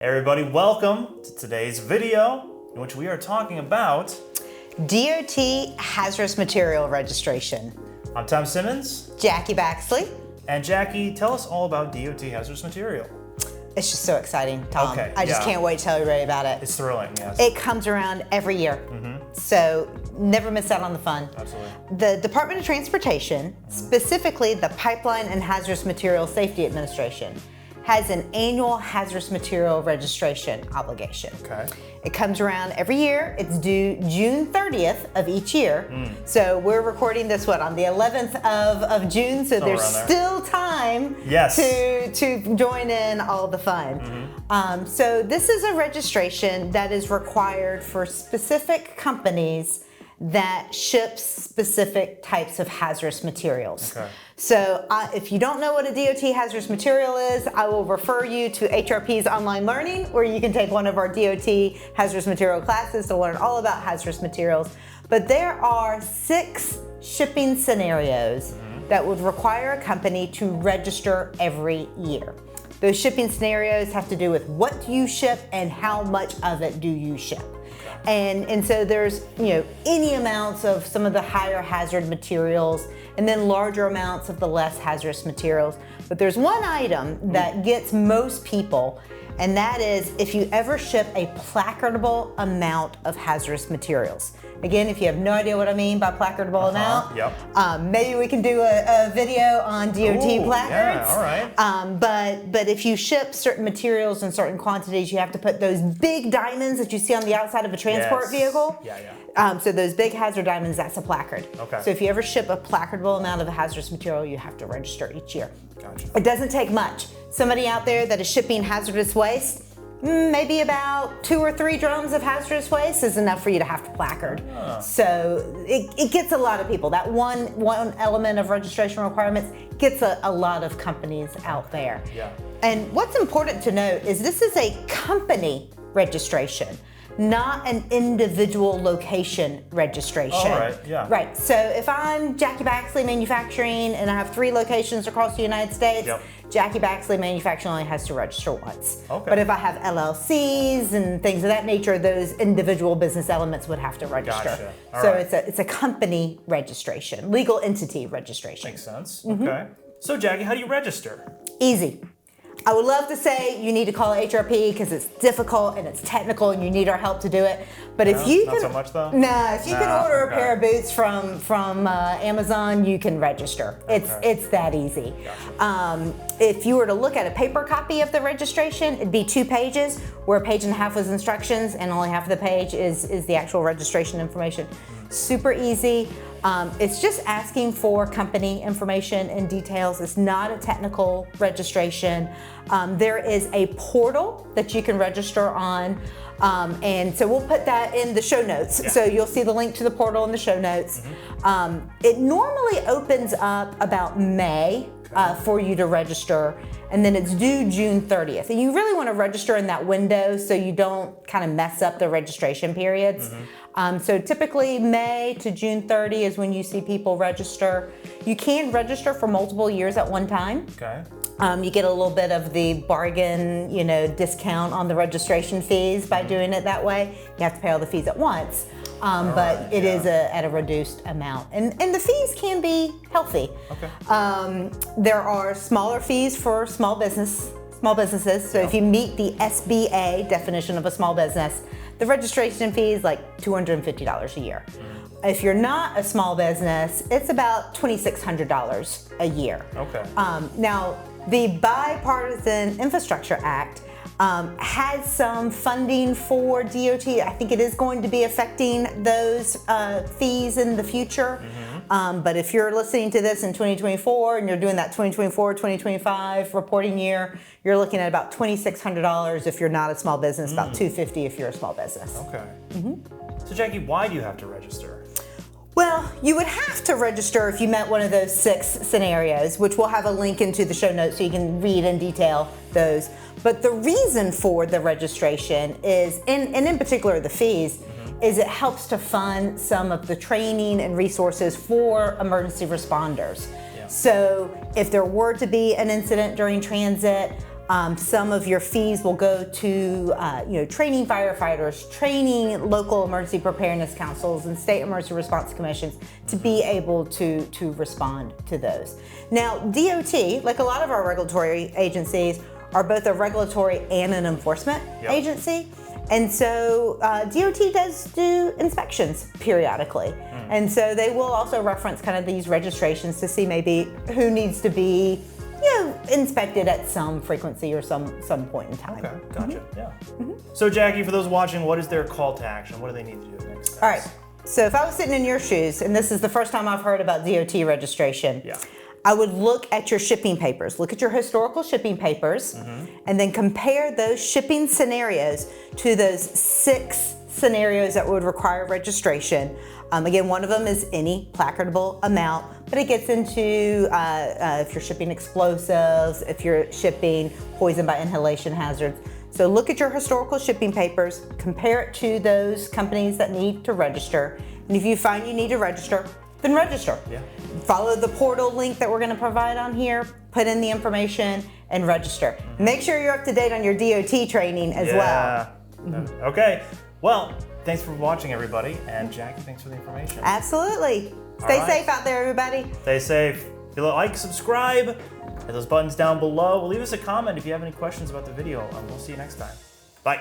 Hey everybody, welcome to today's video in which we are talking about DOT Hazardous Material Registration. I'm Tom Simmons. Jackie Baxley. And Jackie, tell us all about DOT Hazardous Material. It's just so exciting, Tom. Okay, I just can't wait to tell everybody about it. It's thrilling, yes. It comes around every year. So never miss out on the fun. Absolutely. The Department of Transportation, specifically the Pipeline and Hazardous Material Safety Administration, has an annual hazardous material registration obligation. Okay. It comes around every year. It's due June 30th of each year. So we're recording this, on the 11th of June, so there's still time to join in all the fun. So this is a registration that is required for specific companies that ships specific types of hazardous materials. Okay. So if you don't know what a DOT hazardous material is, I will refer you to HRP's online learning, where you can take one of our DOT hazardous material classes to learn all about hazardous materials. But there are 6 shipping scenarios that would require a company to register every year. Those shipping scenarios have to do with what do you ship and how much of it do you ship. And so there's any amounts of some of the higher hazard materials and then larger amounts of the less hazardous materials. But there's one item that gets most people, and that is if you ever ship a placardable amount of hazardous materials. Again, if you have no idea what I mean by placardable amount, maybe we can do a video on DOT placards. Yeah, all right. But if you ship certain materials in certain quantities, you have to put those big diamonds that you see on the outside of a transport vehicle. So those big hazard diamonds, that's a placard. Okay. So if you ever ship a placardable amount of a hazardous material, you have to register each year. Gotcha. It doesn't take much. Somebody out there that is shipping hazardous waste, maybe about 2 or 3 drums of hazardous waste is enough for you to have to placard. So it gets a lot of people. That one element of registration requirements gets a lot of companies out there. Yeah. And what's important to note is this is a company registration, not an individual location registration. All right, yeah. Right, so if I'm Jackie Baxley Manufacturing and I have 3 locations across the United States, Jackie Baxley Manufacturing only has to register once. Okay. But if I have LLCs and things of that nature, those individual business elements would have to register. Gotcha. All So right. it's a company registration, legal entity registration. Makes sense. Okay. So Jackie, how do you register? Easy. I would love to say you need to call HRP because it's difficult and it's technical and you need our help to do it. But if you not can, so much though. No, if you can order a pair of boots from Amazon, you can register. It's that easy. Gotcha. If you were to look at a paper copy of the registration, it'd be 2 pages, where a page and a half was instructions and only half of the page is the actual registration information. Super easy. It's just asking for company information and details. It's not a technical registration. There is a portal that you can register on, and so we'll put that in the show notes. So you'll see the link to the portal in the show notes. It normally opens up about May for you to register, and then it's due June 30th. And you really want to register in that window so you don't kind of mess up the registration periods. So typically May to June 30 is when you see people register. You can register for multiple years at one time. Okay. You get a little bit of the bargain, discount on the registration fees by doing it that way. You have to pay all the fees at once, but it is at a reduced amount. And the fees can be healthy. Okay. There are smaller fees for small businesses. So if you meet the SBA definition of a small business, the registration fee is like $250 a year. If you're not a small business, it's about $2,600 a year. Okay. Now, the Bipartisan Infrastructure Act has some funding for DOT. I think it is going to be affecting those fees in the future. But if you're listening to this in 2024 and you're doing that 2024-2025 reporting year, you're looking at about $2,600 if you're not a small business, about $250 if you're a small business. Okay. So Jackie, why do you have to register? Well, you would have to register if you met one of those 6 scenarios, which we'll have a link into the show notes so you can read in detail those. But the reason for the registration is, and in particular the fees, is it helps to fund some of the training and resources for emergency responders. So if there were to be an incident during transit, Some of your fees will go to training firefighters, training local emergency preparedness councils and state emergency response commissions to be able to respond to those. Now, DOT, like a lot of our regulatory agencies, are both a regulatory and an enforcement agency. And so DOT does do inspections periodically. And so they will also reference kind of these registrations to see maybe who needs to be inspected at some frequency or some point in time. Okay, gotcha. Yeah. So Jackie, for those watching, what is their call to action? What do they need to do next? All right. So if I was sitting in your shoes, and this is the first time I've heard about DOT registration, I would look at your shipping papers. Look at your historical shipping papers, and then compare those shipping scenarios to those 6 scenarios that would require registration. Again, one of them is any placardable amount, but it gets into if you're shipping explosives, if you're shipping poison by inhalation hazards. So look at your historical shipping papers, compare it to those companies that need to register, and if you find you need to register, then register. Follow the portal link that we're going to provide on here, put in the information, and register. Make sure you're up to date on your DOT training as well. Okay. Well, thanks for watching, everybody. And Jackie, thanks for the information. Absolutely. Stay safe out there, everybody. Stay safe. If you like, subscribe, hit those buttons down below. Leave us a comment if you have any questions about the video, and we'll see you next time. Bye.